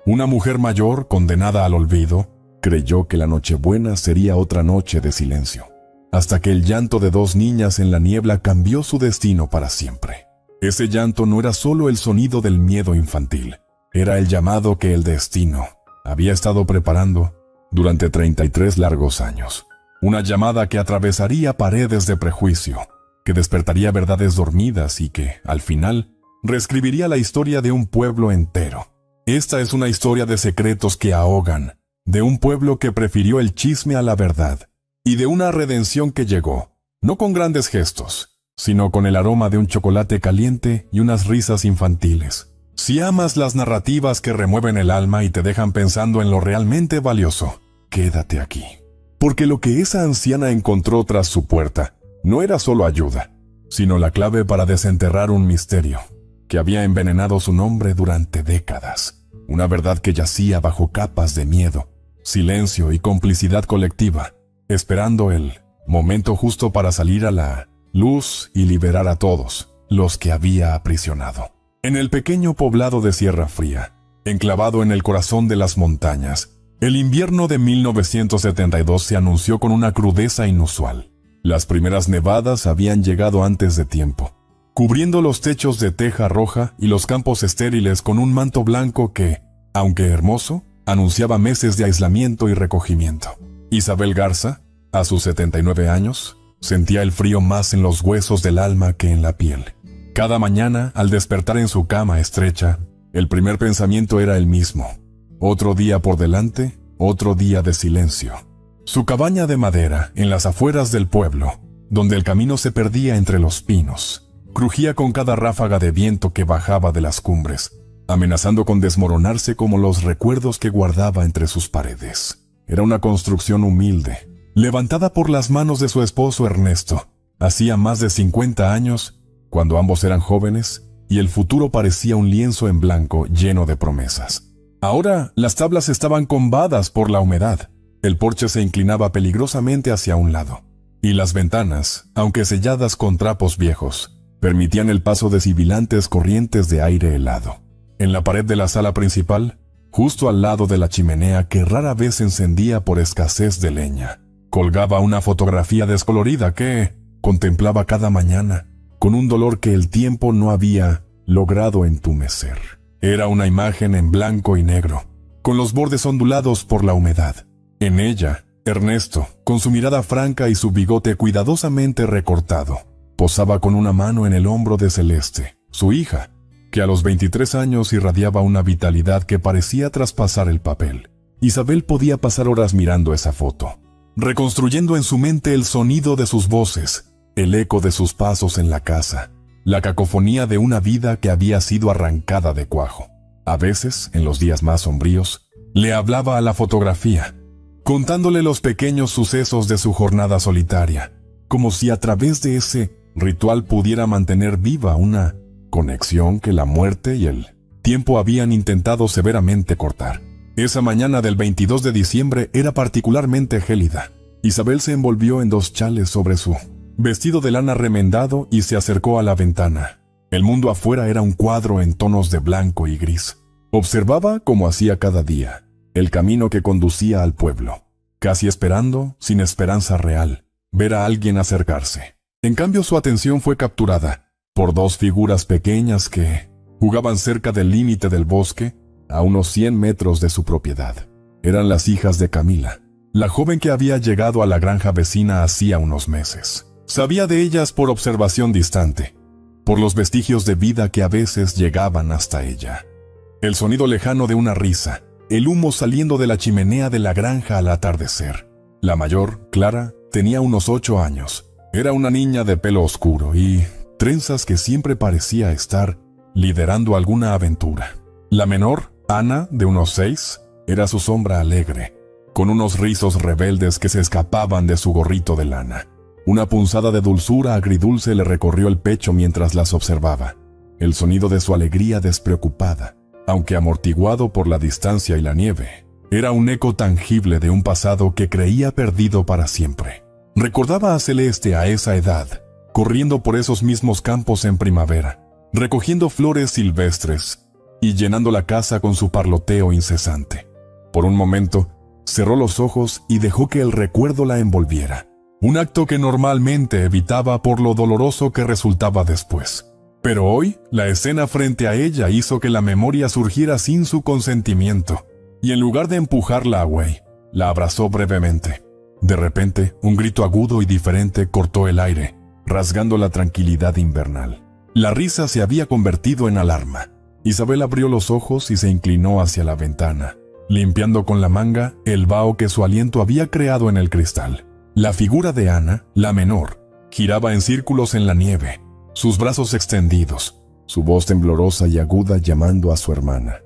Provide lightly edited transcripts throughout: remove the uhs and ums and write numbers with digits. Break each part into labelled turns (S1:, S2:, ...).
S1: Una mujer mayor, condenada al olvido, creyó que la Nochebuena sería otra noche de silencio, hasta que el llanto de dos niñas en la niebla cambió su destino para siempre. Ese llanto no era solo el sonido del miedo infantil, era el llamado que el destino había estado preparando durante 33 largos años. Una llamada que atravesaría paredes de prejuicio, que despertaría verdades dormidas y que, al final, reescribiría la historia de un pueblo entero. Esta es una historia de secretos que ahogan, de un pueblo que prefirió el chisme a la verdad, y de una redención que llegó, no con grandes gestos, sino con el aroma de un chocolate caliente y unas risas infantiles. Si amas las narrativas que remueven el alma y te dejan pensando en lo realmente valioso, quédate aquí. Porque lo que esa anciana encontró tras su puerta no era solo ayuda, sino la clave para desenterrar un misterio que había envenenado su nombre durante décadas. Una verdad que yacía bajo capas de miedo, silencio y complicidad colectiva, esperando el momento justo para salir a la luz y liberar a todos los que había aprisionado. En el pequeño poblado de Sierra Fría, enclavado en el corazón de las montañas, el invierno de 1972 se anunció con una crudeza inusual. Las primeras nevadas habían llegado antes de tiempo, cubriendo los techos de teja roja y los campos estériles con un manto blanco que, aunque hermoso, anunciaba meses de aislamiento y recogimiento. Isabel Garza, a sus 79 años, sentía el frío más en los huesos del alma que en la piel. Cada mañana, al despertar en su cama estrecha, el primer pensamiento era el mismo. Otro día por delante, otro día de silencio. Su cabaña de madera, en las afueras del pueblo, donde el camino se perdía entre los pinos, crujía con cada ráfaga de viento que bajaba de las cumbres, amenazando con desmoronarse como los recuerdos que guardaba entre sus paredes. Era una construcción humilde, levantada por las manos de su esposo Ernesto, hacía más de 50 años, cuando ambos eran jóvenes, y el futuro parecía un lienzo en blanco lleno de promesas. Ahora las tablas estaban combadas por la humedad, el porche se inclinaba peligrosamente hacia un lado, y las ventanas, aunque selladas con trapos viejos, permitían el paso de sibilantes corrientes de aire helado. En la pared de la sala principal, justo al lado de la chimenea que rara vez se encendía por escasez de leña, colgaba una fotografía descolorida que contemplaba cada mañana, con un dolor que el tiempo no había logrado entumecer. Era una imagen en blanco y negro, con los bordes ondulados por la humedad. En ella, Ernesto, con su mirada franca y su bigote cuidadosamente recortado, posaba con una mano en el hombro de Celeste, su hija, que a los 23 años irradiaba una vitalidad que parecía traspasar el papel. Isabel podía pasar horas mirando esa foto, reconstruyendo en su mente el sonido de sus voces, el eco de sus pasos en la casa, la cacofonía de una vida que había sido arrancada de cuajo. A veces, en los días más sombríos, le hablaba a la fotografía, contándole los pequeños sucesos de su jornada solitaria, como si a través de ese ritual pudiera mantener viva una conexión que la muerte y el tiempo habían intentado severamente cortar. Esa mañana del 22 de diciembre era particularmente gélida. Isabel se envolvió en dos chales sobre su vestido de lana remendado y se acercó a la ventana. El mundo afuera era un cuadro en tonos de blanco y gris. Observaba, como hacía cada día, el camino que conducía al pueblo, casi esperando, sin esperanza real, ver a alguien acercarse. En cambio, su atención fue capturada por dos figuras pequeñas que jugaban cerca del límite del bosque, a unos 100 metros de su propiedad. Eran las hijas de Camila, la joven que había llegado a la granja vecina hacía unos meses. Sabía de ellas por observación distante, por los vestigios de vida que a veces llegaban hasta ella. El sonido lejano de una risa, el humo saliendo de la chimenea de la granja al atardecer. La mayor, Clara, tenía unos 8 años. Era una niña de pelo oscuro y trenzas que siempre parecía estar liderando alguna aventura. La menor, Ana, de unos 6, era su sombra alegre, con unos rizos rebeldes que se escapaban de su gorrito de lana. Una punzada de dulzura agridulce le recorrió el pecho mientras las observaba. El sonido de su alegría despreocupada, aunque amortiguado por la distancia y la nieve, era un eco tangible de un pasado que creía perdido para siempre. Recordaba a Celeste a esa edad, corriendo por esos mismos campos en primavera, recogiendo flores silvestres, y llenando la casa con su parloteo incesante. Por un momento, cerró los ojos y dejó que el recuerdo la envolviera, un acto que normalmente evitaba por lo doloroso que resultaba después. Pero hoy, la escena frente a ella hizo que la memoria surgiera sin su consentimiento, y en lugar de empujarla away, la abrazó brevemente. De repente, un grito agudo y diferente cortó el aire, rasgando la tranquilidad invernal. La risa se había convertido en alarma. Isabel abrió los ojos y se inclinó hacia la ventana, limpiando con la manga el vaho que su aliento había creado en el cristal. La figura de Ana, la menor, giraba en círculos en la nieve, sus brazos extendidos, su voz temblorosa y aguda llamando a su hermana.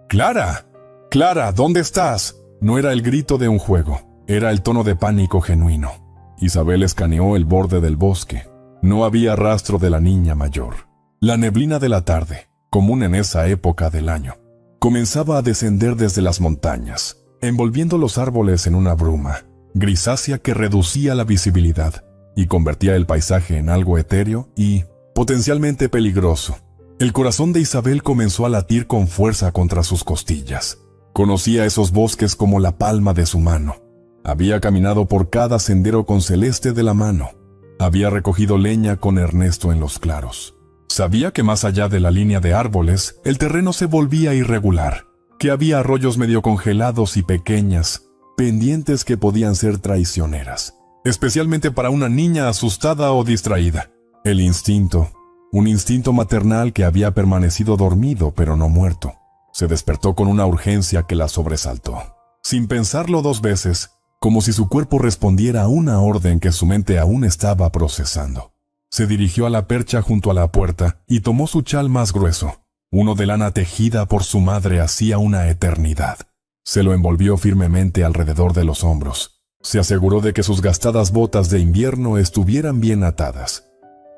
S1: ¡Clara! ¡Clara! ¿Dónde estás? No era el grito de un juego, era el tono de pánico genuino. Isabel escaneó el borde del bosque. No había rastro de la niña mayor. La neblina de la tarde, común en esa época del año, comenzaba a descender desde las montañas, envolviendo los árboles en una bruma grisácea que reducía la visibilidad y convertía el paisaje en algo etéreo y potencialmente peligroso. El corazón de Isabel comenzó a latir con fuerza contra sus costillas. Conocía esos bosques como la palma de su mano. Había caminado por cada sendero con Celeste de la mano. Había recogido leña con Ernesto en los claros. Sabía que más allá de la línea de árboles, el terreno se volvía irregular, que había arroyos medio congelados y pequeñas pendientes que podían ser traicioneras, especialmente para una niña asustada o distraída. El instinto, un instinto maternal que había permanecido dormido pero no muerto, se despertó con una urgencia que la sobresaltó. Sin pensarlo dos veces, como si su cuerpo respondiera a una orden que su mente aún estaba procesando. Se dirigió a la percha junto a la puerta y tomó su chal más grueso, uno de lana tejida por su madre hacía una eternidad. Se lo envolvió firmemente alrededor de los hombros. Se aseguró de que sus gastadas botas de invierno estuvieran bien atadas.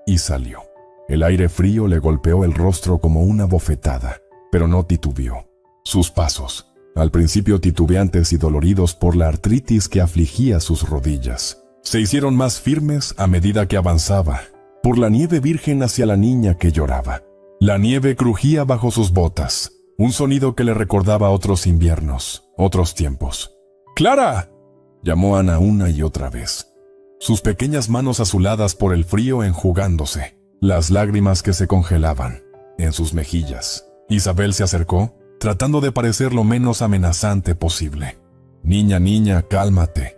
S1: Y salió. El aire frío le golpeó el rostro como una bofetada, pero no titubeó. Sus pasos, al principio titubeantes y doloridos por la artritis que afligía sus rodillas, se hicieron más firmes a medida que avanzaba, por la nieve virgen hacia la niña que lloraba. La nieve crujía bajo sus botas, un sonido que le recordaba otros inviernos, otros tiempos. ¡Clara!, llamó Ana una y otra vez. Sus pequeñas manos azuladas por el frío enjugándose, las lágrimas que se congelaban en sus mejillas. Isabel se acercó, tratando de parecer lo menos amenazante posible. «Niña, niña, cálmate»,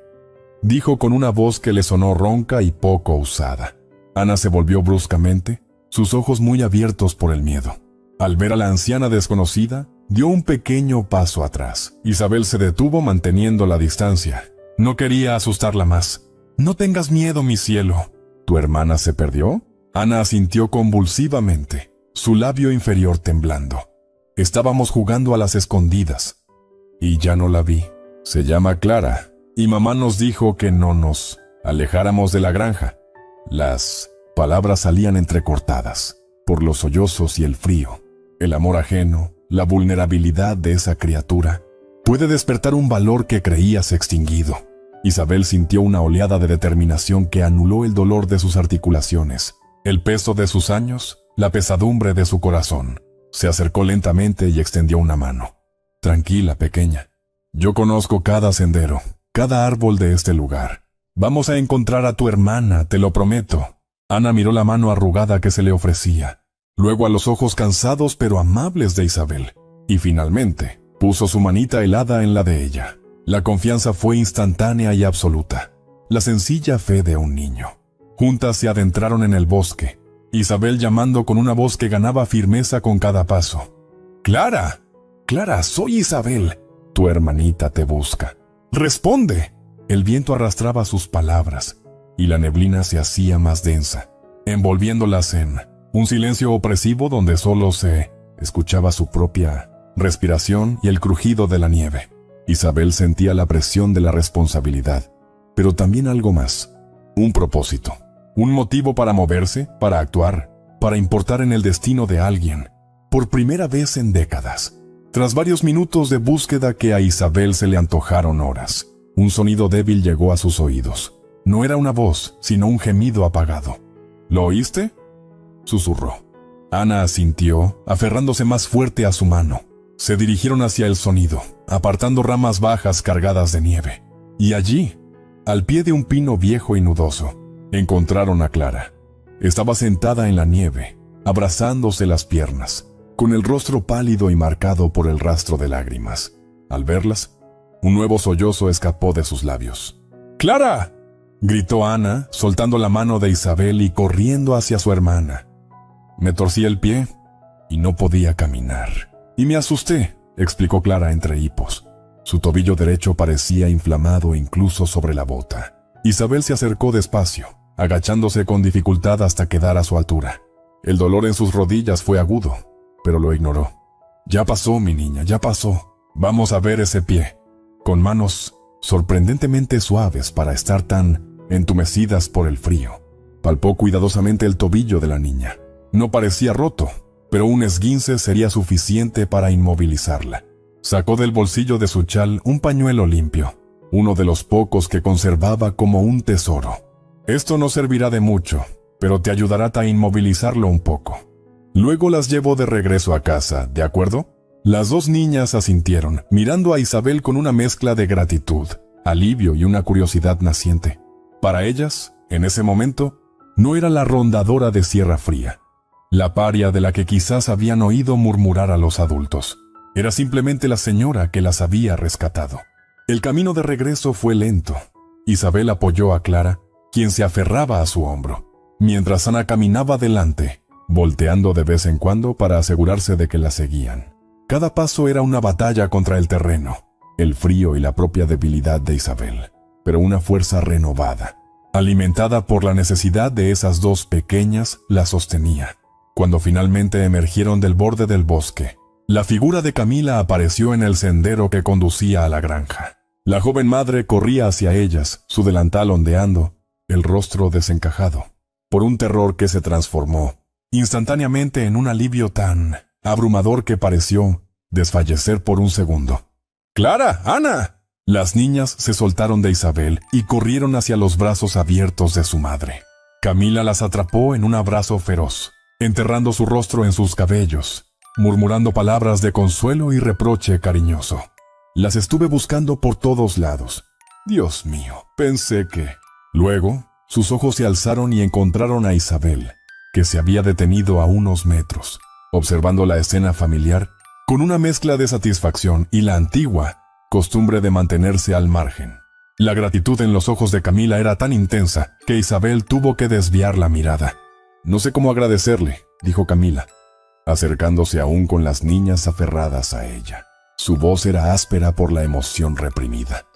S1: dijo con una voz que le sonó ronca y poco usada. Ana se volvió bruscamente, sus ojos muy abiertos por el miedo. Al ver a la anciana desconocida, dio un pequeño paso atrás. Isabel se detuvo manteniendo la distancia. No quería asustarla más. «No tengas miedo, mi cielo». «¿Tu hermana se perdió?». Ana asintió convulsivamente, su labio inferior temblando. «Estábamos jugando a las escondidas y ya no la vi. Se llama Clara y mamá nos dijo que no nos alejáramos de la granja». Las palabras salían entrecortadas por los sollozos y el frío. El amor ajeno, la vulnerabilidad de esa criatura, puede despertar un valor que creías extinguido. Isabel sintió una oleada de determinación que anuló el dolor de sus articulaciones, el peso de sus años, la pesadumbre de su corazón. Se acercó lentamente y extendió una mano. «Tranquila, pequeña. Yo conozco cada sendero, cada árbol de este lugar. Vamos a encontrar a tu hermana, te lo prometo». Ana miró la mano arrugada que se le ofrecía, luego a los ojos cansados pero amables de Isabel, y finalmente puso su manita helada en la de ella. La confianza fue instantánea y absoluta, la sencilla fe de un niño. Juntas se adentraron en el bosque, Isabel llamando con una voz que ganaba firmeza con cada paso. «¡Clara! ¡Clara, soy Isabel! Tu hermanita te busca. ¡Responde!». El viento arrastraba sus palabras, y la neblina se hacía más densa, envolviéndolas en un silencio opresivo donde solo se escuchaba su propia respiración y el crujido de la nieve. Isabel sentía la presión de la responsabilidad, pero también algo más, un propósito, un motivo para moverse, para actuar, para importar en el destino de alguien, por primera vez en décadas. Tras varios minutos de búsqueda que a Isabel se le antojaron horas, un sonido débil llegó a sus oídos. No era una voz, sino un gemido apagado. «¿Lo oíste?», susurró. Ana asintió, aferrándose más fuerte a su mano. Se dirigieron hacia el sonido, apartando ramas bajas cargadas de nieve. Y allí, al pie de un pino viejo y nudoso, encontraron a Clara. Estaba sentada en la nieve, abrazándose las piernas, con el rostro pálido y marcado por el rastro de lágrimas. Al verlas, un nuevo sollozo escapó de sus labios. ¡Clara!, gritó Ana, soltando la mano de Isabel y corriendo hacia su hermana. Me torcí el pie y no podía caminar. Y me asusté, explicó Clara entre hipos. Su tobillo derecho parecía inflamado incluso sobre la bota. Isabel se acercó despacio, agachándose con dificultad hasta quedar a su altura. El dolor en sus rodillas fue agudo, pero lo ignoró. Ya pasó, mi niña, ya pasó. Vamos a ver ese pie. Con manos sorprendentemente suaves para estar tan entumecidas por el frío, palpó cuidadosamente el tobillo de la niña. No parecía roto, pero un esguince sería suficiente para inmovilizarla. Sacó del bolsillo de su chal un pañuelo limpio, uno de los pocos que conservaba como un tesoro. Esto no servirá de mucho, pero te ayudará a inmovilizarlo un poco. Luego las llevo de regreso a casa, ¿de acuerdo? Las dos niñas asintieron, mirando a Isabel con una mezcla de gratitud, alivio y una curiosidad naciente. Para ellas, en ese momento, no era la rondadora de Sierra Fría, la paria de la que quizás habían oído murmurar a los adultos. Era simplemente la señora que las había rescatado. El camino de regreso fue lento. Isabel apoyó a Clara, quien se aferraba a su hombro, mientras Ana caminaba delante, volteando de vez en cuando para asegurarse de que la seguían. Cada paso era una batalla contra el terreno, el frío y la propia debilidad de Isabel, pero una fuerza renovada, alimentada por la necesidad de esas dos pequeñas, la sostenía. Cuando finalmente emergieron del borde del bosque, la figura de Camila apareció en el sendero que conducía a la granja. La joven madre corría hacia ellas, su delantal ondeando, el rostro desencajado, por un terror que se transformó instantáneamente en un alivio tan abrumador que pareció desfallecer por un segundo. ¡Clara! ¡Ana! Las niñas se soltaron de Isabel y corrieron hacia los brazos abiertos de su madre. Camila las atrapó en un abrazo feroz, enterrando su rostro en sus cabellos, murmurando palabras de consuelo y reproche cariñoso. Las estuve buscando por todos lados. Dios mío, pensé que... Luego, sus ojos se alzaron y encontraron a Isabel, que se había detenido a unos metros, observando la escena familiar con una mezcla de satisfacción y la antigua costumbre de mantenerse al margen. La gratitud en los ojos de Camila era tan intensa que Isabel tuvo que desviar la mirada. No sé cómo agradecerle, dijo Camila, acercándose aún con las niñas aferradas a ella. Su voz era áspera por la emoción reprimida.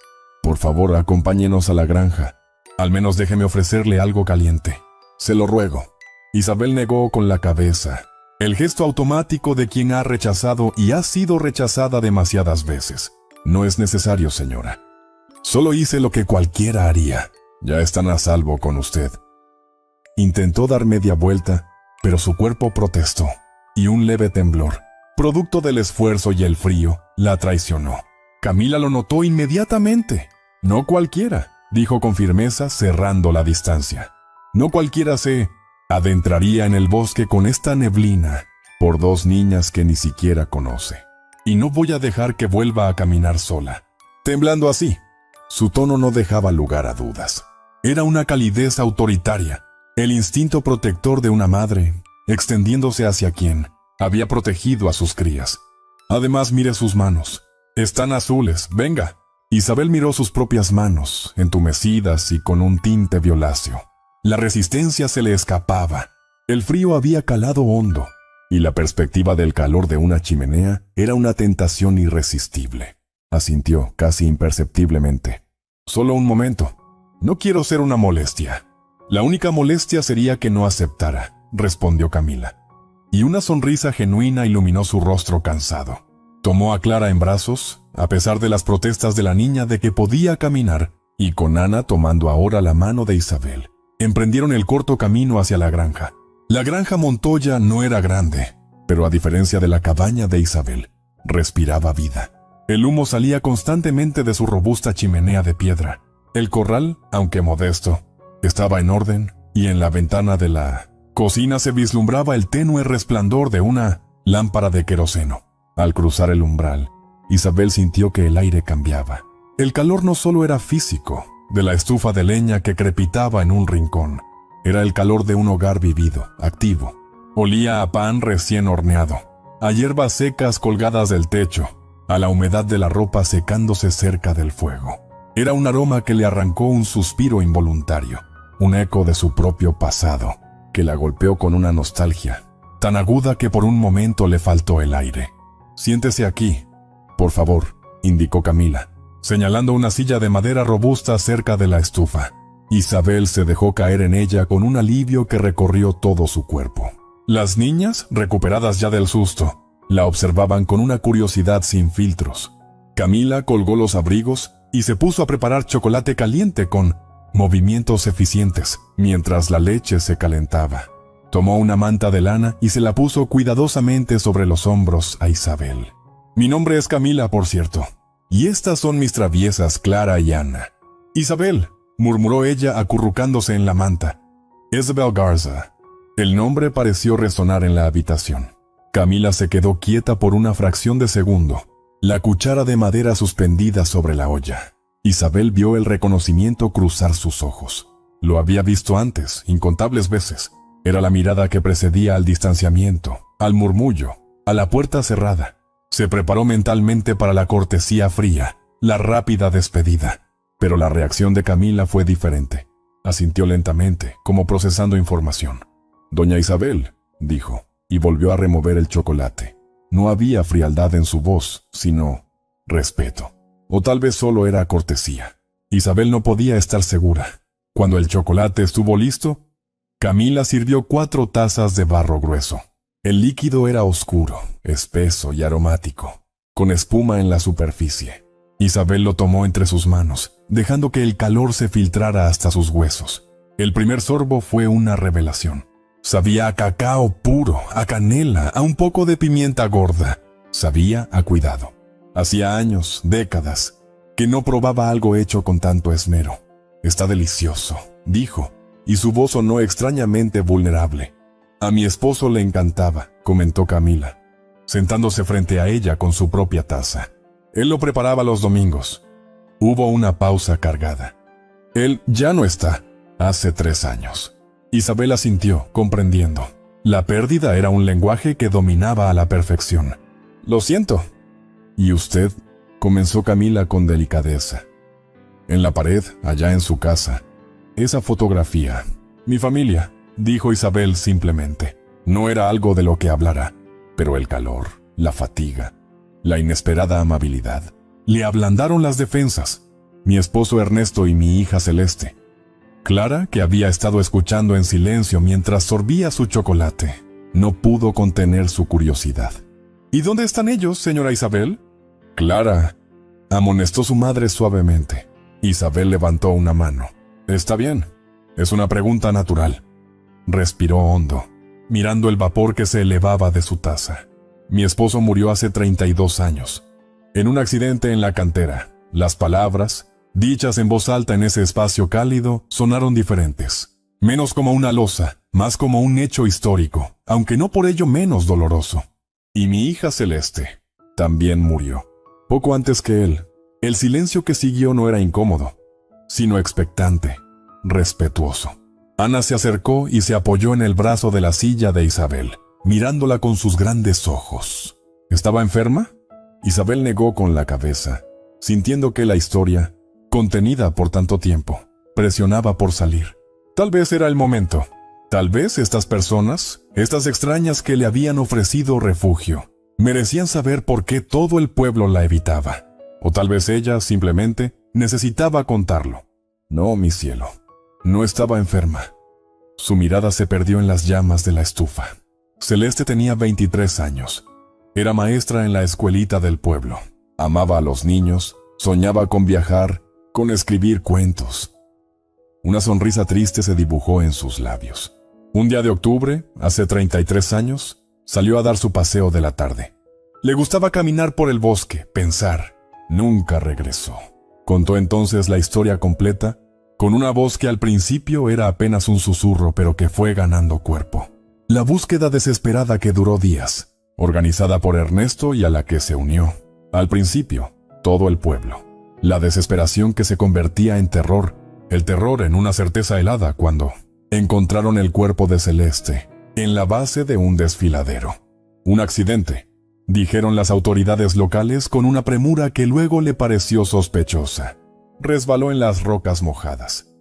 S1: Por favor, acompáñenos a la granja. Al menos déjeme ofrecerle algo caliente. Se lo ruego. Isabel negó con la cabeza, el gesto automático de quien ha rechazado y ha sido rechazada demasiadas veces. No es necesario, señora. Solo hice lo que cualquiera haría. Ya están a salvo con usted. Intentó dar media vuelta, pero su cuerpo protestó, y un leve temblor, producto del esfuerzo y el frío, la traicionó. Camila lo notó inmediatamente. No cualquiera, dijo con firmeza, cerrando la distancia. No cualquiera se adentraría en el bosque con esta neblina por dos niñas que ni siquiera conoce. Y no voy a dejar que vuelva a caminar sola. Temblando así, su tono no dejaba lugar a dudas. Era una calidez autoritaria, el instinto protector de una madre, extendiéndose hacia quien había protegido a sus crías. Además, mire sus manos. Están azules, venga. Isabel miró sus propias manos, entumecidas y con un tinte violáceo. La resistencia se le escapaba. El frío había calado hondo, y la perspectiva del calor de una chimenea era una tentación irresistible. Asintió casi imperceptiblemente. Solo un momento. No quiero ser una molestia. La única molestia sería que no aceptara, respondió Camila. Y una sonrisa genuina iluminó su rostro cansado. Tomó a Clara en brazos, a pesar de las protestas de la niña de que podía caminar, y con Ana tomando ahora la mano de Isabel, emprendieron el corto camino hacia la granja. La granja Montoya no era grande, pero a diferencia de la cabaña de Isabel, respiraba vida. El humo salía constantemente de su robusta chimenea de piedra. El corral, aunque modesto, estaba en orden, y en la ventana de la cocina se vislumbraba el tenue resplandor de una lámpara de queroseno. Al cruzar el umbral, Isabel sintió que el aire cambiaba. El calor no solo era físico, de la estufa de leña que crepitaba en un rincón. Era el calor de un hogar vivido, activo. Olía a pan recién horneado, a hierbas secas colgadas del techo, a la humedad de la ropa secándose cerca del fuego. Era un aroma que le arrancó un suspiro involuntario, un eco de su propio pasado, que la golpeó con una nostalgia, tan aguda que por un momento le faltó el aire. «Siéntese aquí, por favor», indicó Camila, señalando una silla de madera robusta cerca de la estufa. Isabel se dejó caer en ella con un alivio que recorrió todo su cuerpo. Las niñas, recuperadas ya del susto, la observaban con una curiosidad sin filtros. Camila colgó los abrigos y se puso a preparar chocolate caliente con movimientos eficientes, mientras la leche se calentaba. Tomó una manta de lana y se la puso cuidadosamente sobre los hombros a Isabel. «Mi nombre es Camila, por cierto, y estas son mis traviesas Clara y Ana». «Isabel», murmuró ella acurrucándose en la manta. «Isabel Garza». El nombre pareció resonar en la habitación. Camila se quedó quieta por una fracción de segundo, la cuchara de madera suspendida sobre la olla. Isabel vio el reconocimiento cruzar sus ojos. Lo había visto antes, incontables veces. Era la mirada que precedía al distanciamiento, al murmullo, a la puerta cerrada. Se preparó mentalmente para la cortesía fría, la rápida despedida. Pero la reacción de Camila fue diferente. Asintió lentamente, como procesando información. «Doña Isabel», dijo, y volvió a remover el chocolate. No había frialdad en su voz, sino respeto. O tal vez solo era cortesía. Isabel no podía estar segura. Cuando el chocolate estuvo listo, Camila sirvió 4 tazas de barro grueso. El líquido era oscuro, espeso y aromático, con espuma en la superficie. Isabel lo tomó entre sus manos, dejando que el calor se filtrara hasta sus huesos. El primer sorbo fue una revelación. Sabía a cacao puro, a canela, a un poco de pimienta gorda. Sabía a cuidado. Hacía años, décadas, que no probaba algo hecho con tanto esmero. «Está delicioso», dijo, y su voz sonó extrañamente vulnerable. «A mi esposo le encantaba», comentó Camila, sentándose frente a ella con su propia taza. «Él lo preparaba los domingos». Hubo una pausa cargada. «Él ya no está. Hace 3 años». Isabel asintió, comprendiendo. La pérdida era un lenguaje que dominaba a la perfección. «Lo siento». «¿Y usted?», comenzó Camila con delicadeza. «En la pared, allá en su casa. Esa fotografía. Mi familia», dijo Isabel simplemente. No era algo de lo que hablara, pero el calor, la fatiga, la inesperada amabilidad, le ablandaron las defensas. Mi esposo Ernesto y mi hija Celeste. Clara, que había estado escuchando en silencio mientras sorbía su chocolate, no pudo contener su curiosidad. «¿Y dónde están ellos, señora Isabel?» «Clara», amonestó su madre suavemente. Isabel levantó una mano. «Está bien, es una pregunta natural». Respiró hondo, mirando el vapor que se elevaba de su taza. «Mi esposo murió hace 32 años, en un accidente en la cantera. Las palabras, dichas en voz alta en ese espacio cálido, sonaron diferentes. Menos como una losa, más como un hecho histórico, aunque no por ello menos doloroso. Y mi hija Celeste también murió, poco antes que él. El silencio que siguió no era incómodo, sino expectante, respetuoso. Ana se acercó y se apoyó en el brazo de la silla de Isabel, mirándola con sus grandes ojos. ¿Estaba enferma? Isabel negó con la cabeza, sintiendo que la historia, contenida por tanto tiempo, presionaba por salir. Tal vez era el momento. Tal vez estas personas, estas extrañas que le habían ofrecido refugio, merecían saber por qué todo el pueblo la evitaba. O tal vez ella, simplemente, necesitaba contarlo. No, mi cielo, no estaba enferma. Su mirada se perdió en las llamas de la estufa. Celeste tenía 23 años. Era maestra en la escuelita del pueblo. Amaba a los niños, soñaba con viajar, con escribir cuentos. Una sonrisa triste se dibujó en sus labios. Un día de octubre, hace 33 años, salió a dar su paseo de la tarde. Le gustaba caminar por el bosque, pensar. Nunca regresó. Contó entonces la historia completa con una voz que al principio era apenas un susurro, pero que fue ganando cuerpo. La búsqueda desesperada que duró días, organizada por Ernesto y a la que se unió, al principio, todo el pueblo. La desesperación que se convertía en terror, el terror en una certeza helada cuando encontraron el cuerpo de Celeste en la base de un desfiladero. Un accidente, dijeron las autoridades locales con una premura que luego le pareció sospechosa. Resbaló en las rocas mojadas.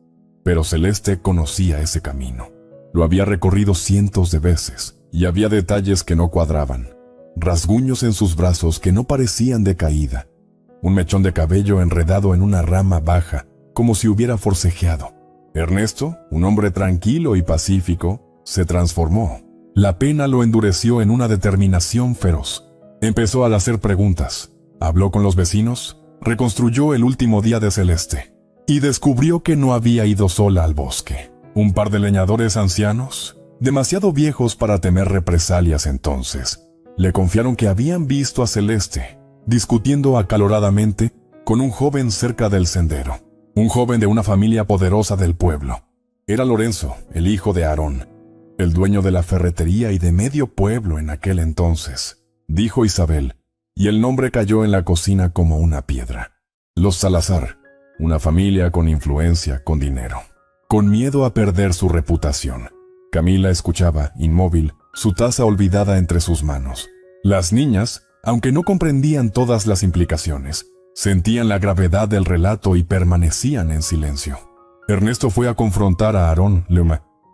S1: Pero Celeste conocía ese camino. Lo había recorrido cientos de veces y había detalles que no cuadraban. Rasguños en sus brazos que no parecían de caída. Un mechón de cabello enredado en una rama baja, como si hubiera forcejeado. Ernesto, un hombre tranquilo y pacífico, se transformó. La pena lo endureció en una determinación feroz. Empezó a hacer preguntas. Habló con los vecinos, reconstruyó el último día de Celeste y descubrió que no había ido sola al bosque. Un par de leñadores ancianos, demasiado viejos para temer represalias entonces, le confiaron que habían visto a Celeste discutiendo acaloradamente con un joven cerca del sendero. Un joven de una familia poderosa del pueblo. Era Lorenzo, el hijo de Aarón, el dueño de la ferretería y de medio pueblo en aquel entonces, dijo Isabel, y el nombre cayó en la cocina como una piedra. Los Salazar, una familia con influencia, con dinero, con miedo a perder su reputación. Camila escuchaba, inmóvil, su taza olvidada entre sus manos. Las niñas, aunque no comprendían todas las implicaciones, sentían la gravedad del relato y permanecían en silencio. Ernesto fue a confrontar a Aarón.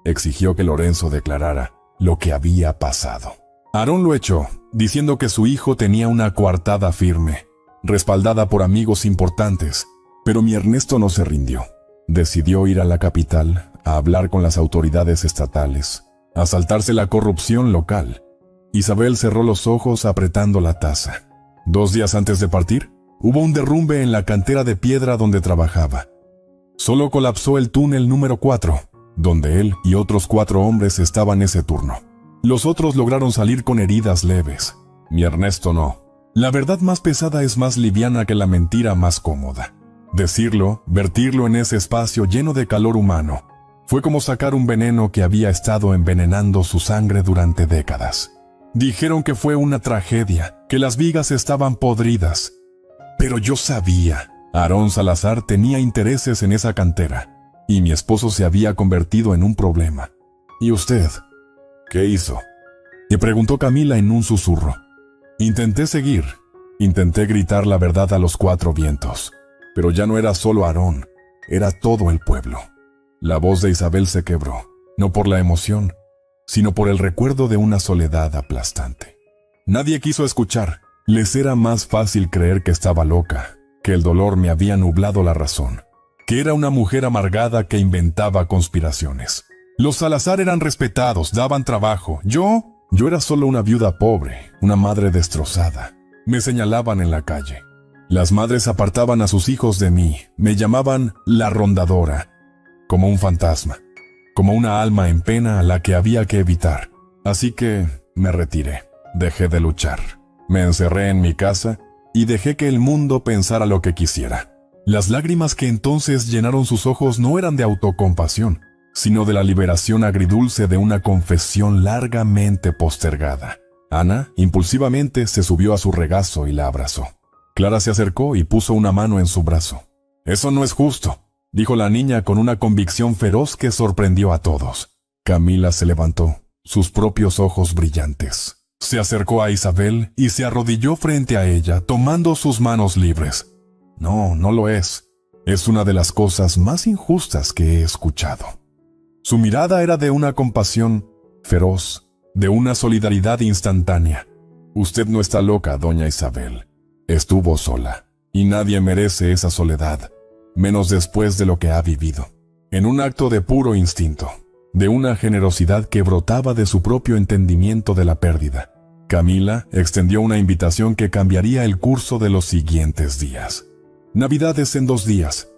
S1: Exigió que Lorenzo declarara lo que había pasado. Aarón lo echó, diciendo que su hijo tenía una coartada firme, respaldada por amigos importantes, pero mi Ernesto no se rindió. Decidió ir a la capital a hablar con las autoridades estatales, a saltarse la corrupción local. Isabel cerró los ojos apretando la taza. 2 días antes de partir, hubo un derrumbe en la cantera de piedra donde trabajaba. Solo colapsó el túnel número 4, donde él y otros 4 hombres estaban ese turno. Los otros lograron salir con heridas leves. Mi Ernesto no. La verdad más pesada es más liviana que la mentira más cómoda. Decirlo, vertirlo en ese espacio lleno de calor humano, fue como sacar un veneno que había estado envenenando su sangre durante décadas. Dijeron que fue una tragedia, que las vigas estaban podridas. Pero yo sabía, Aarón Salazar tenía intereses en esa cantera, y mi esposo se había convertido en un problema. ¿Y usted? ¿Qué hizo? Le preguntó Camila en un susurro. Intenté seguir, intenté gritar la verdad a los 4 vientos, pero ya no era solo Aarón, era todo el pueblo. La voz de Isabel se quebró, no por la emoción, sino por el recuerdo de una soledad aplastante. Nadie quiso escuchar. Les era más fácil creer que estaba loca, que el dolor me había nublado la razón, que era una mujer amargada que inventaba conspiraciones. Los Salazar eran respetados, daban trabajo. Yo era solo una viuda pobre, una madre destrozada. Me señalaban en la calle. Las madres apartaban a sus hijos de mí, me llamaban la rondadora, como un fantasma, como una alma en pena a la que había que evitar. Así que me retiré, dejé de luchar. Me encerré en mi casa y dejé que el mundo pensara lo que quisiera. Las lágrimas que entonces llenaron sus ojos no eran de autocompasión, sino de la liberación agridulce de una confesión largamente postergada. Ana, impulsivamente, se subió a su regazo y la abrazó. Clara se acercó y puso una mano en su brazo. «Eso no es justo», dijo la niña con una convicción feroz que sorprendió a todos. Camila se levantó, sus propios ojos brillantes. Se acercó a Isabel y se arrodilló frente a ella, tomando sus manos libres. No, no lo es. Es una de las cosas más injustas que he escuchado. Su mirada era de una compasión feroz, de una solidaridad instantánea. Usted no está loca, doña Isabel. Estuvo sola, y nadie merece esa soledad, menos después de lo que ha vivido. En un acto de puro instinto, de una generosidad que brotaba de su propio entendimiento de la pérdida, Camila extendió una invitación que cambiaría el curso de los siguientes días. Navidad es en 2 días.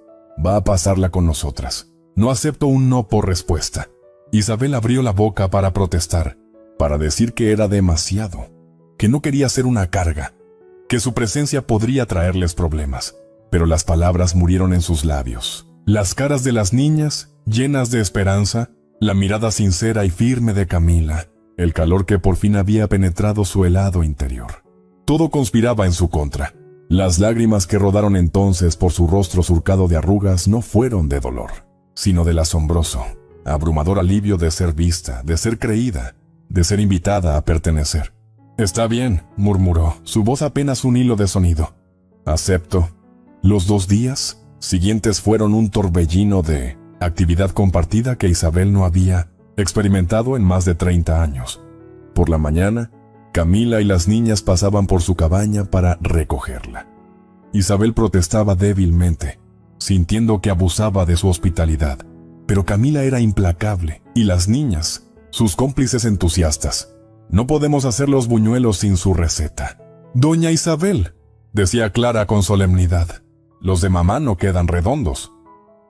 S1: Va a pasarla con nosotras. No acepto un no por respuesta. Isabel abrió la boca para protestar, para decir que era demasiado, que no quería ser una carga, que su presencia podría traerles problemas, pero las palabras murieron en sus labios. Las caras de las niñas, llenas de esperanza, la mirada sincera y firme de Camila, el calor que por fin había penetrado su helado interior. Todo conspiraba en su contra. Las lágrimas que rodaron entonces por su rostro surcado de arrugas no fueron de dolor, sino del asombroso, abrumador alivio de ser vista, de ser creída, de ser invitada a pertenecer. «Está bien», murmuró, su voz apenas un hilo de sonido. «Acepto». Los 2 días siguientes fueron un torbellino de actividad compartida que Isabel no había experimentado en más de 30 años. Por la mañana, Camila y las niñas pasaban por su cabaña para recogerla. Isabel protestaba débilmente, sintiendo que abusaba de su hospitalidad, pero Camila era implacable y las niñas, sus cómplices entusiastas. «No podemos hacer los buñuelos sin su receta». «Doña Isabel», decía Clara con solemnidad, «los de mamá no quedan redondos»,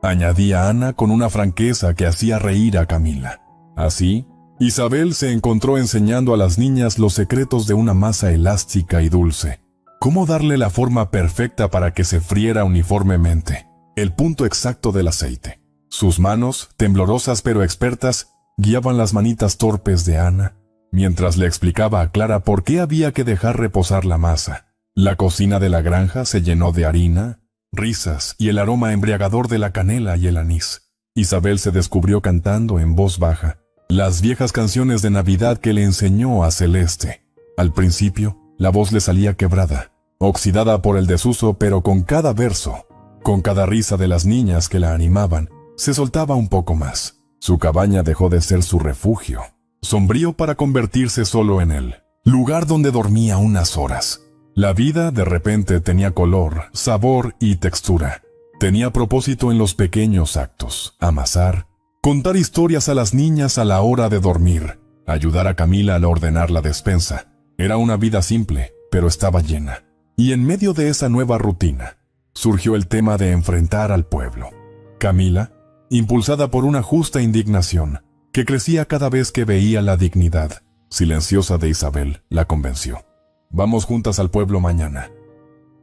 S1: añadía Ana con una franqueza que hacía reír a Camila. Así, Isabel se encontró enseñando a las niñas los secretos de una masa elástica y dulce. Cómo darle la forma perfecta para que se friera uniformemente, el punto exacto del aceite. Sus manos, temblorosas pero expertas, guiaban las manitas torpes de Ana, mientras le explicaba a Clara por qué había que dejar reposar la masa. La cocina de la granja se llenó de harina, risas y el aroma embriagador de la canela y el anís. Isabel se descubrió cantando en voz baja las viejas canciones de Navidad que le enseñó a Celeste. Al principio, la voz le salía quebrada, oxidada por el desuso, pero con cada verso, con cada risa de las niñas que la animaban, se soltaba un poco más. Su cabaña dejó de ser su refugio, sombrío para convertirse solo en el lugar donde dormía unas horas. La vida de repente tenía color, sabor y textura. Tenía propósito en los pequeños actos: amasar, contar historias a las niñas a la hora de dormir, ayudar a Camila a ordenar la despensa. Era una vida simple, pero estaba llena. Y en medio de esa nueva rutina, surgió el tema de enfrentar al pueblo. Camila, impulsada por una justa indignación, que crecía cada vez que veía la dignidad silenciosa de Isabel, la convenció. «Vamos juntas al pueblo mañana.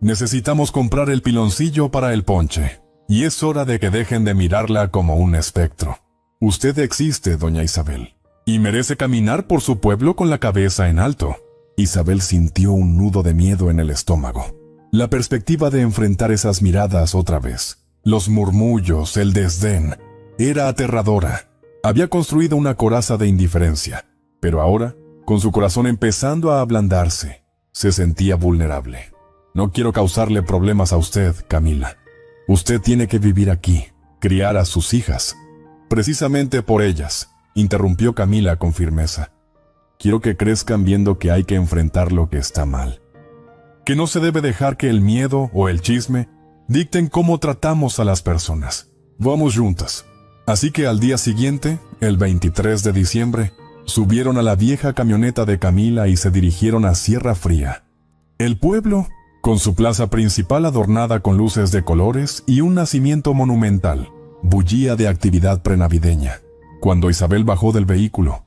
S1: Necesitamos comprar el piloncillo para el ponche, y es hora de que dejen de mirarla como un espectro. Usted existe, doña Isabel, y merece caminar por su pueblo con la cabeza en alto». Isabel sintió un nudo de miedo en el estómago. La perspectiva de enfrentar esas miradas otra vez, los murmullos, el desdén, era aterradora. Había construido una coraza de indiferencia, pero ahora, con su corazón empezando a ablandarse, se sentía vulnerable. «No quiero causarle problemas a usted, Camila. Usted tiene que vivir aquí, criar a sus hijas». «Precisamente por ellas», interrumpió Camila con firmeza. «Quiero que crezcan viendo que hay que enfrentar lo que está mal. Que no se debe dejar que el miedo o el chisme dicten cómo tratamos a las personas. Vamos juntas». Así que al día siguiente, el 23 de diciembre, subieron a la vieja camioneta de Camila y se dirigieron a Sierra Fría. El pueblo, con su plaza principal adornada con luces de colores y un nacimiento monumental, bullía de actividad prenavideña. Cuando Isabel bajó del vehículo,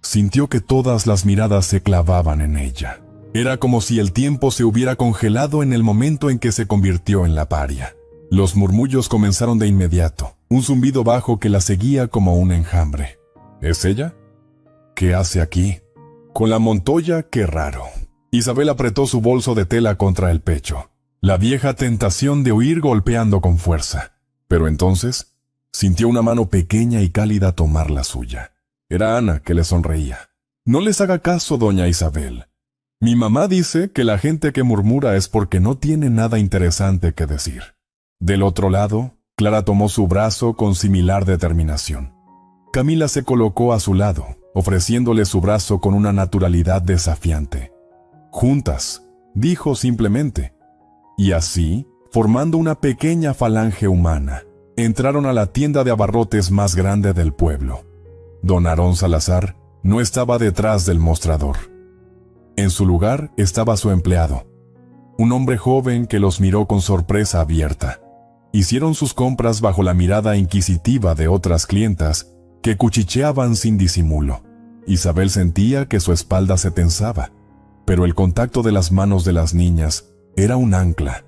S1: sintió que todas las miradas se clavaban en ella. Era como si el tiempo se hubiera congelado en el momento en que se convirtió en la paria. Los murmullos comenzaron de inmediato, un zumbido bajo que la seguía como un enjambre. ¿Es ella? ¿Qué hace aquí? Con la Montoya, qué raro. Isabel apretó su bolso de tela contra el pecho, la vieja tentación de huir golpeando con fuerza. Pero entonces, sintió una mano pequeña y cálida tomar la suya. Era Ana, que le sonreía. «No les haga caso, doña Isabel. Mi mamá dice que la gente que murmura es porque no tiene nada interesante que decir». Del otro lado, Clara tomó su brazo con similar determinación. Camila se colocó a su lado, ofreciéndole su brazo con una naturalidad desafiante. «Juntas», dijo simplemente. Y así, formando una pequeña falange humana, entraron a la tienda de abarrotes más grande del pueblo. Don Aarón Salazar no estaba detrás del mostrador. En su lugar estaba su empleado, un hombre joven que los miró con sorpresa abierta. Hicieron sus compras bajo la mirada inquisitiva de otras clientas que cuchicheaban sin disimulo. Isabel sentía que su espalda se tensaba, pero el contacto de las manos de las niñas era un ancla.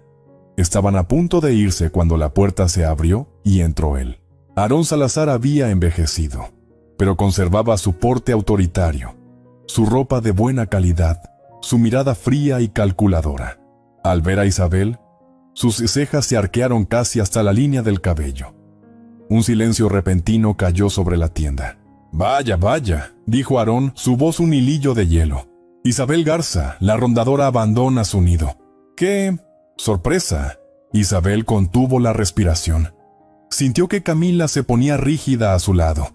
S1: Estaban a punto de irse cuando la puerta se abrió y entró él. Aarón Salazar había envejecido, pero conservaba su porte autoritario, su ropa de buena calidad, su mirada fría y calculadora. Al ver a Isabel, sus cejas se arquearon casi hasta la línea del cabello. Un silencio repentino cayó sobre la tienda. «Vaya, vaya», dijo Aarón, su voz un hilillo de hielo. «Isabel Garza, la rondadora, abandona su nido». «¡Qué sorpresa!». Isabel contuvo la respiración. Sintió que Camila se ponía rígida a su lado.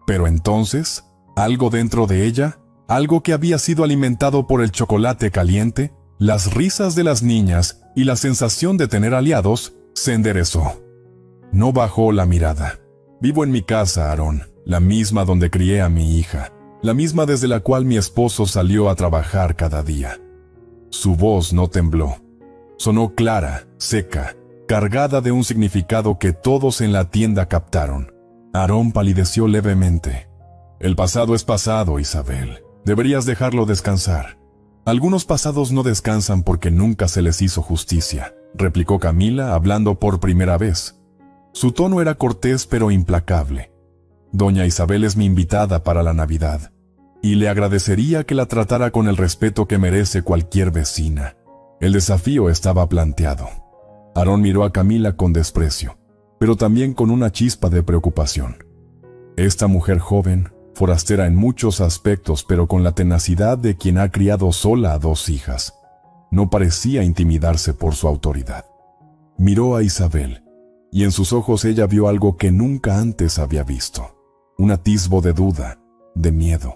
S1: Pero entonces, algo dentro de ella, algo que había sido alimentado por el chocolate caliente, las risas de las niñas y la sensación de tener aliados, se enderezó. No bajó la mirada. «Vivo en mi casa, Aarón, la misma donde crié a mi hija, la misma desde la cual mi esposo salió a trabajar cada día». Su voz no tembló. Sonó clara, seca, cargada de un significado que todos en la tienda captaron. Aarón palideció levemente. «El pasado es pasado, Isabel. Deberías dejarlo descansar». «Algunos pasados no descansan porque nunca se les hizo justicia», replicó Camila, hablando por primera vez. Su tono era cortés pero implacable. «Doña Isabel es mi invitada para la Navidad, y le agradecería que la tratara con el respeto que merece cualquier vecina». El desafío estaba planteado. Aarón miró a Camila con desprecio, pero también con una chispa de preocupación. Esta mujer joven, forastera en muchos aspectos, pero con la tenacidad de quien ha criado sola a 2 hijas, no parecía intimidarse por su autoridad. Miró a Isabel, y en sus ojos ella vio algo que nunca antes había visto. Un atisbo de duda, de miedo.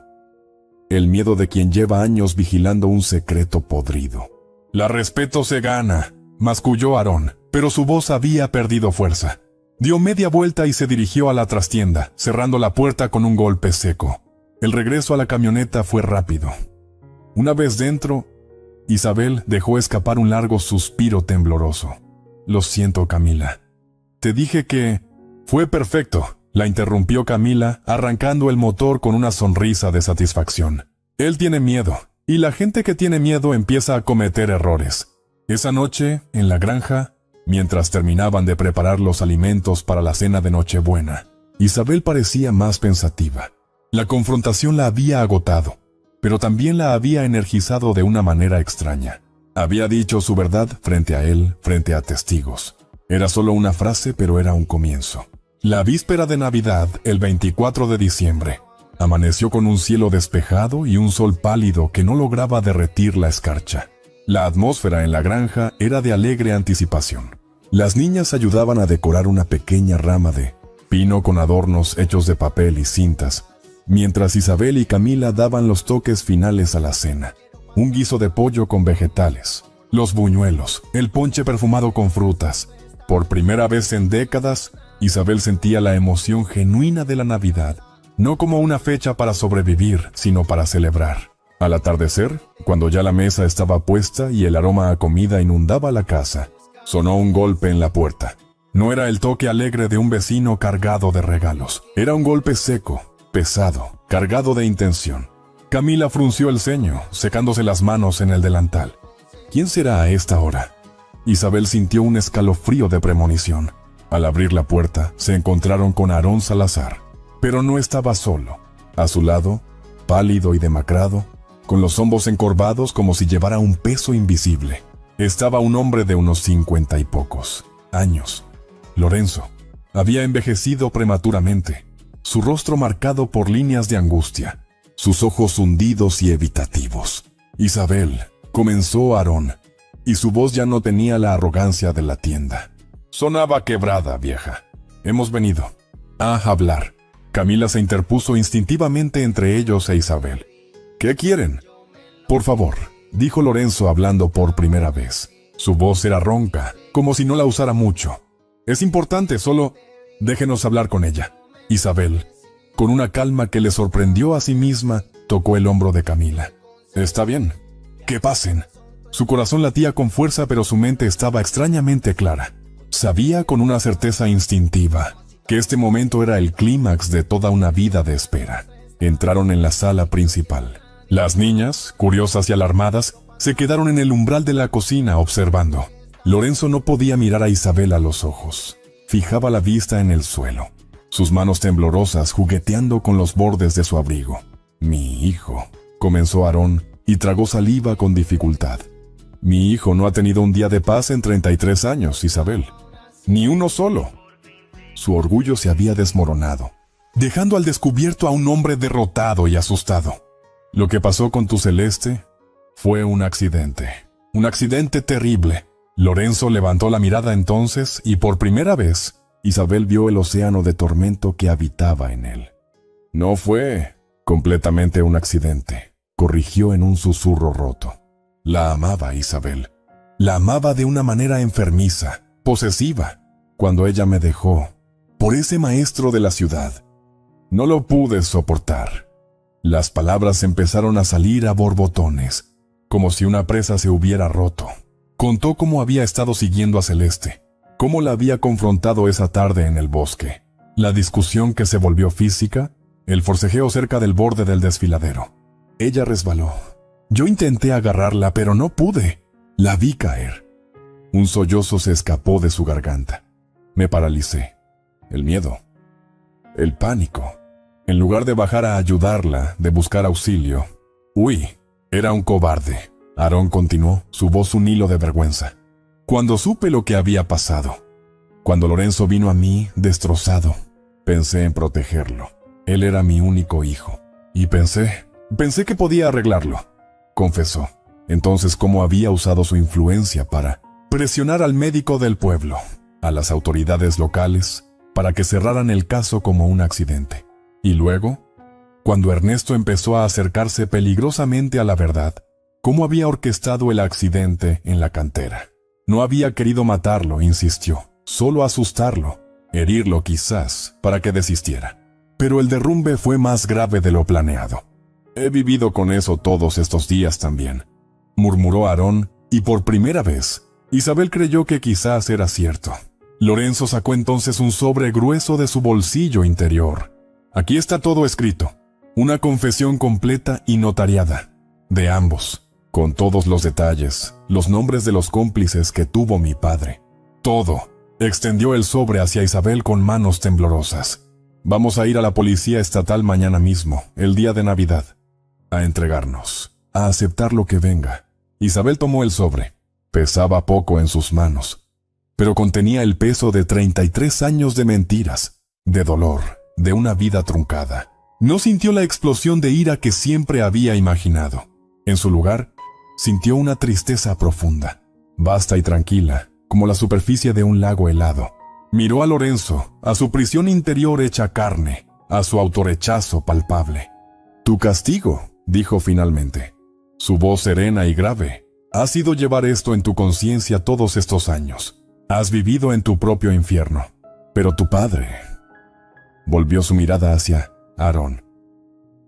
S1: El miedo de quien lleva años vigilando un secreto podrido. «La respeto se gana», masculló Aarón, pero su voz había perdido fuerza. Dio media vuelta y se dirigió a la trastienda, cerrando la puerta con un golpe seco. El regreso a la camioneta fue rápido. Una vez dentro, Isabel dejó escapar un largo suspiro tembloroso. «Lo siento, Camila. Te dije que...». «Fue perfecto», la interrumpió Camila, arrancando el motor con una sonrisa de satisfacción. «Él tiene miedo. Y la gente que tiene miedo empieza a cometer errores». Esa noche, en la granja, mientras terminaban de preparar los alimentos para la cena de Nochebuena, Isabel parecía más pensativa. La confrontación la había agotado, pero también la había energizado de una manera extraña. Había dicho su verdad frente a él, frente a testigos. Era solo una frase, pero era un comienzo. La víspera de Navidad, el 24 de diciembre, amaneció con un cielo despejado y un sol pálido que no lograba derretir la escarcha. La atmósfera en la granja era de alegre anticipación. Las niñas ayudaban a decorar una pequeña rama de pino con adornos hechos de papel y cintas, mientras Isabel y Camila daban los toques finales a la cena. Un guiso de pollo con vegetales, los buñuelos, el ponche perfumado con frutas. Por primera vez en décadas, Isabel sentía la emoción genuina de la Navidad. No como una fecha para sobrevivir, sino para celebrar. Al atardecer, cuando ya la mesa estaba puesta y el aroma a comida inundaba la casa, sonó un golpe en la puerta. No era el toque alegre de un vecino cargado de regalos. Era un golpe seco, pesado, cargado de intención. Camila frunció el ceño, secándose las manos en el delantal. ¿Quién será a esta hora? Isabel sintió un escalofrío de premonición. Al abrir la puerta, se encontraron con Aarón Salazar. Pero no estaba solo. A su lado, pálido y demacrado, con los hombros encorvados como si llevara un peso invisible, estaba un hombre de unos 50 y pocos años. Lorenzo. Había envejecido prematuramente, su rostro marcado por líneas de angustia, sus ojos hundidos y evitativos. «Isabel», comenzó Aarón, y su voz ya no tenía la arrogancia de la tienda. Sonaba quebrada, vieja. «Hemos venido a hablar». Camila se interpuso instintivamente entre ellos e Isabel. «¿Qué quieren?». «Por favor», dijo Lorenzo hablando por primera vez. Su voz era ronca, como si no la usara mucho. «Es importante, solo déjenos hablar con ella». Isabel, con una calma que le sorprendió a sí misma, tocó el hombro de Camila. «Está bien. Que pasen». Su corazón latía con fuerza, pero su mente estaba extrañamente clara. Sabía con una certeza instintiva que este momento era el clímax de toda una vida de espera. Entraron en la sala principal. Las niñas, curiosas y alarmadas, se quedaron en el umbral de la cocina observando. Lorenzo no podía mirar a Isabel a los ojos. Fijaba la vista en el suelo, sus manos temblorosas jugueteando con los bordes de su abrigo. «Mi hijo», comenzó Aarón, y tragó saliva con dificultad. «Mi hijo no ha tenido un día de paz en 33 años, Isabel. Ni uno solo». Su orgullo se había desmoronado, dejando al descubierto a un hombre derrotado y asustado. «Lo que pasó con tu Celeste fue un accidente terrible». Lorenzo levantó la mirada entonces y por primera vez Isabel vio el océano de tormento que habitaba en él. «No fue completamente un accidente», corrigió en un susurro roto. «La amaba, Isabel. La amaba de una manera enfermiza, posesiva. Cuando ella me dejó por ese maestro de la ciudad, no lo pude soportar». Las palabras empezaron a salir a borbotones, como si una presa se hubiera roto. Contó cómo había estado siguiendo a Celeste, cómo la había confrontado esa tarde en el bosque, la discusión que se volvió física, el forcejeo cerca del borde del desfiladero. Ella resbaló. Yo intenté agarrarla, pero no pude. La vi caer. Un sollozo se escapó de su garganta. Me paralicé. El miedo. El pánico. En lugar de bajar a ayudarla, de buscar auxilio, huí. Era un cobarde. Aarón continuó, su voz un hilo de vergüenza. Cuando supe lo que había pasado, cuando Lorenzo vino a mí destrozado, pensé en protegerlo. Él era mi único hijo. Y pensé que podía arreglarlo, confesó. Entonces, ¿cómo había usado su influencia para presionar al médico del pueblo, a las autoridades locales, para que cerraran el caso como un accidente? Y luego, cuando Ernesto empezó a acercarse peligrosamente a la verdad, ¿cómo había orquestado el accidente en la cantera? No había querido matarlo, insistió, solo asustarlo, herirlo quizás, para que desistiera. Pero el derrumbe fue más grave de lo planeado. He vivido con eso todos estos días también, murmuró Aarón, y por primera vez, Isabel creyó que quizás era cierto. Lorenzo sacó entonces un sobre grueso de su bolsillo interior. Aquí está todo escrito, una confesión completa y notariada, de ambos. Con todos los detalles, los nombres de los cómplices que tuvo mi padre. Todo. Extendió el sobre hacia Isabel con manos temblorosas. Vamos a ir a la policía estatal mañana mismo, el día de Navidad. A entregarnos. A aceptar lo que venga. Isabel tomó el sobre. Pesaba poco en sus manos, pero contenía el peso de 33 años de mentiras, de dolor, de una vida truncada. No sintió la explosión de ira que siempre había imaginado. En su lugar, sintió una tristeza profunda, vasta y tranquila, como la superficie de un lago helado. Miró a Lorenzo, a su prisión interior hecha carne, a su autorrechazo palpable. «Tu castigo», dijo finalmente. Su voz serena y grave. «Ha sido llevar esto en tu conciencia todos estos años. Has vivido en tu propio infierno. Pero tu padre...» Volvió su mirada hacia Aarón.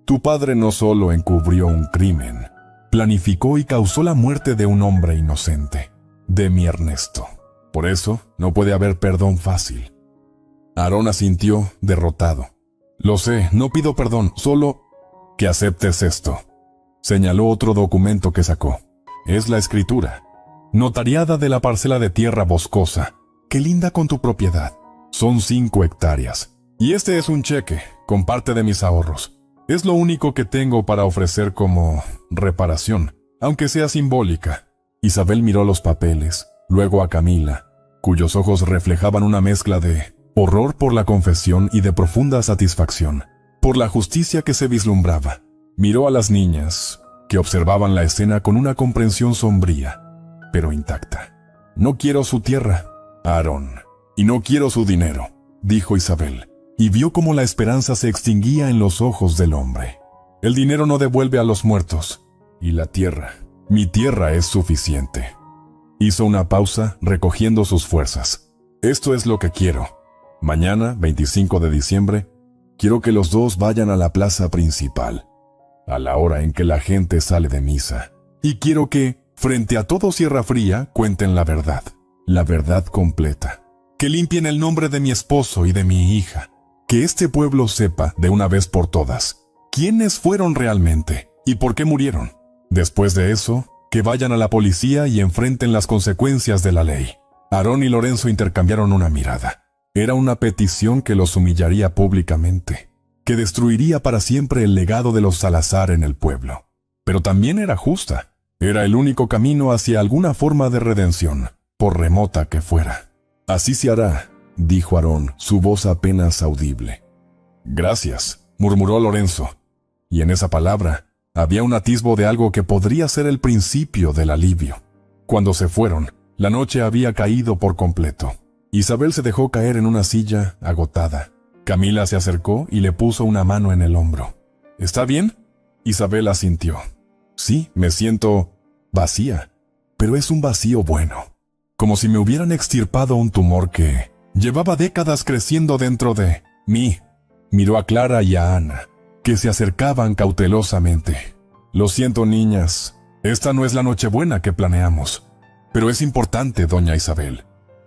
S1: «Tu padre no solo encubrió un crimen, planificó y causó la muerte de un hombre inocente, de mi Ernesto. Por eso no puede haber perdón fácil». Aarón asintió, derrotado. «Lo sé, no pido perdón, solo que aceptes esto». Señaló otro documento que sacó. Es la escritura, notariada de la parcela de tierra boscosa, que linda con tu propiedad. Son 5 hectáreas. Y este es un cheque, con parte de mis ahorros. Es lo único que tengo para ofrecer como reparación, aunque sea simbólica». Isabel miró los papeles, luego a Camila, cuyos ojos reflejaban una mezcla de horror por la confesión y de profunda satisfacción, por la justicia que se vislumbraba. Miró a las niñas, que observaban la escena con una comprensión sombría, pero intacta. «No quiero su tierra, Aarón, y no quiero su dinero», dijo Isabel, y vio cómo la esperanza se extinguía en los ojos del hombre. «El dinero no devuelve a los muertos, y la tierra, mi tierra es suficiente». Hizo una pausa, recogiendo sus fuerzas. «Esto es lo que quiero. Mañana, 25 de diciembre, quiero que los dos vayan a la plaza principal, a la hora en que la gente sale de misa. Y quiero que, frente a todo Sierra Fría, cuenten la verdad completa. Que limpien el nombre de mi esposo y de mi hija. Que este pueblo sepa, de una vez por todas, quiénes fueron realmente y por qué murieron. Después de eso, que vayan a la policía y enfrenten las consecuencias de la ley. Aarón y Lorenzo intercambiaron una mirada. Era una petición que los humillaría públicamente, que destruiría para siempre el legado de los Salazar en el pueblo. Pero también era justa. Era el único camino hacia alguna forma de redención, por remota que fuera. «Así se hará», dijo Aarón, su voz apenas audible. «Gracias», murmuró Lorenzo. Y en esa palabra había un atisbo de algo que podría ser el principio del alivio. Cuando se fueron, la noche había caído por completo. Isabel se dejó caer en una silla, agotada. Camila se acercó y le puso una mano en el hombro. «¿Está bien?» Isabel asintió. «Sí, me siento vacía, pero es un vacío bueno. Como si me hubieran extirpado un tumor que llevaba décadas creciendo dentro de mí». Miró a Clara y a Ana, que se acercaban cautelosamente. «Lo siento, niñas. Esta no es la Nochebuena que planeamos. Pero es importante, doña Isabel»,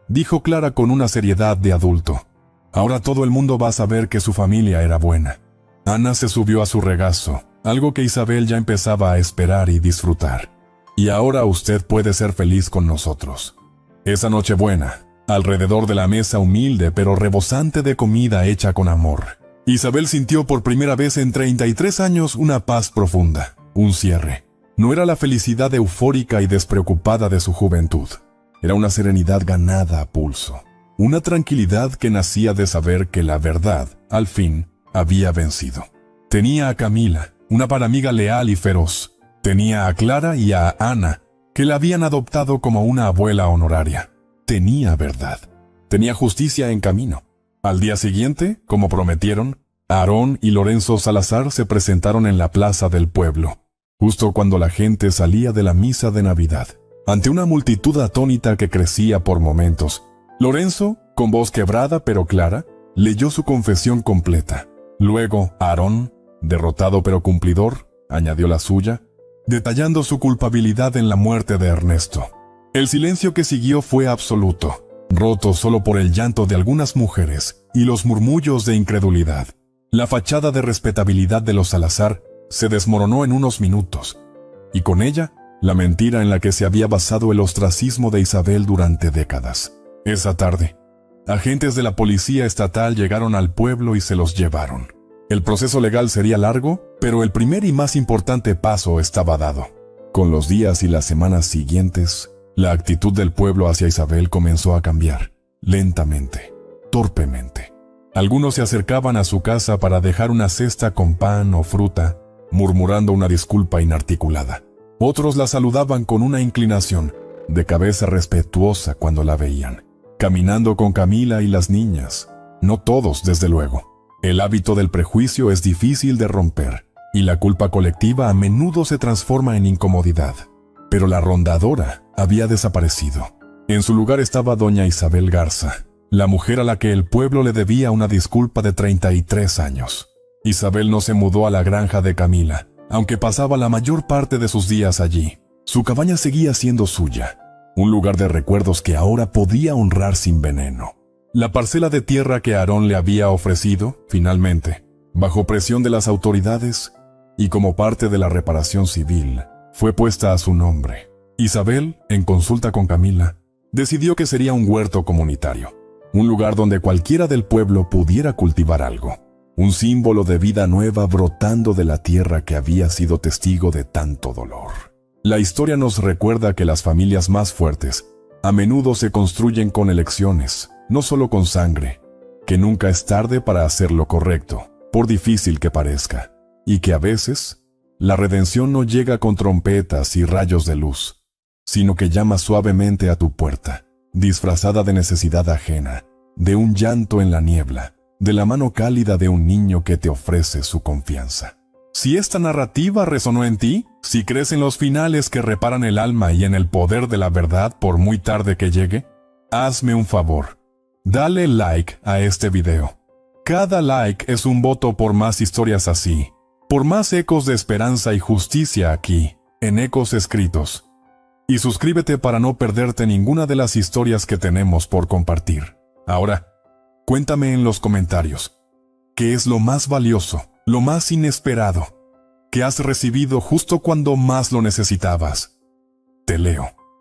S1: dijo Clara con una seriedad de adulto. «Ahora todo el mundo va a saber que su familia era buena». Ana se subió a su regazo, algo que Isabel ya empezaba a esperar y disfrutar. «Y ahora usted puede ser feliz con nosotros. Esa Nochebuena, alrededor de la mesa humilde pero rebosante de comida hecha con amor». Isabel sintió por primera vez en 33 años una paz profunda, un cierre. No era la felicidad eufórica y despreocupada de su juventud. Era una serenidad ganada a pulso. Una tranquilidad que nacía de saber que la verdad, al fin, había vencido. Tenía a Camila, una paramiga leal y feroz. Tenía a Clara y a Ana, que la habían adoptado como una abuela honoraria. Tenía verdad. Tenía justicia en camino. Al día siguiente, como prometieron, Aarón y Lorenzo Salazar se presentaron en la plaza del pueblo, justo cuando la gente salía de la misa de Navidad. Ante una multitud atónita que crecía por momentos, Lorenzo, con voz quebrada pero clara, leyó su confesión completa. Luego, Aarón, derrotado pero cumplidor, añadió la suya, detallando su culpabilidad en la muerte de Ernesto. El silencio que siguió fue absoluto, roto solo por el llanto de algunas mujeres y los murmullos de incredulidad. La fachada de respetabilidad de los Salazar se desmoronó en unos minutos, y con ella, la mentira en la que se había basado el ostracismo de Isabel durante décadas. Esa tarde, agentes de la policía estatal llegaron al pueblo y se los llevaron. El proceso legal sería largo, pero el primer y más importante paso estaba dado. Con los días y las semanas siguientes, la actitud del pueblo hacia Isabel comenzó a cambiar, lentamente, torpemente. Algunos se acercaban a su casa para dejar una cesta con pan o fruta, murmurando una disculpa inarticulada. Otros la saludaban con una inclinación, de cabeza respetuosa cuando la veían, caminando con Camila y las niñas. No todos, desde luego. El hábito del prejuicio es difícil de romper, y la culpa colectiva a menudo se transforma en incomodidad. Pero la rondadora había desaparecido. En su lugar estaba doña Isabel Garza, la mujer a la que el pueblo le debía una disculpa de 33 años. Isabel no se mudó a la granja de Camila, aunque pasaba la mayor parte de sus días allí. Su cabaña seguía siendo suya, un lugar de recuerdos que ahora podía honrar sin veneno. La parcela de tierra que Aarón le había ofrecido, finalmente, bajo presión de las autoridades y como parte de la reparación civil, fue puesta a su nombre. Isabel, en consulta con Camila, decidió que sería un huerto comunitario, un lugar donde cualquiera del pueblo pudiera cultivar algo, un símbolo de vida nueva brotando de la tierra que había sido testigo de tanto dolor. La historia nos recuerda que las familias más fuertes a menudo se construyen con elecciones, no solo con sangre, que nunca es tarde para hacer lo correcto, por difícil que parezca, y que a veces la redención no llega con trompetas y rayos de luz, sino que llama suavemente a tu puerta, disfrazada de necesidad ajena, de un llanto en la niebla, de la mano cálida de un niño que te ofrece su confianza. Si esta narrativa resonó en ti, si crees en los finales que reparan el alma y en el poder de la verdad por muy tarde que llegue, hazme un favor. Dale like a este video. Cada like es un voto por más historias así, por más ecos de esperanza y justicia aquí, en Ecos Escritos. Y suscríbete para no perderte ninguna de las historias que tenemos por compartir. Ahora, cuéntame en los comentarios, ¿qué es lo más valioso, lo más inesperado, que has recibido justo cuando más lo necesitabas? Te leo.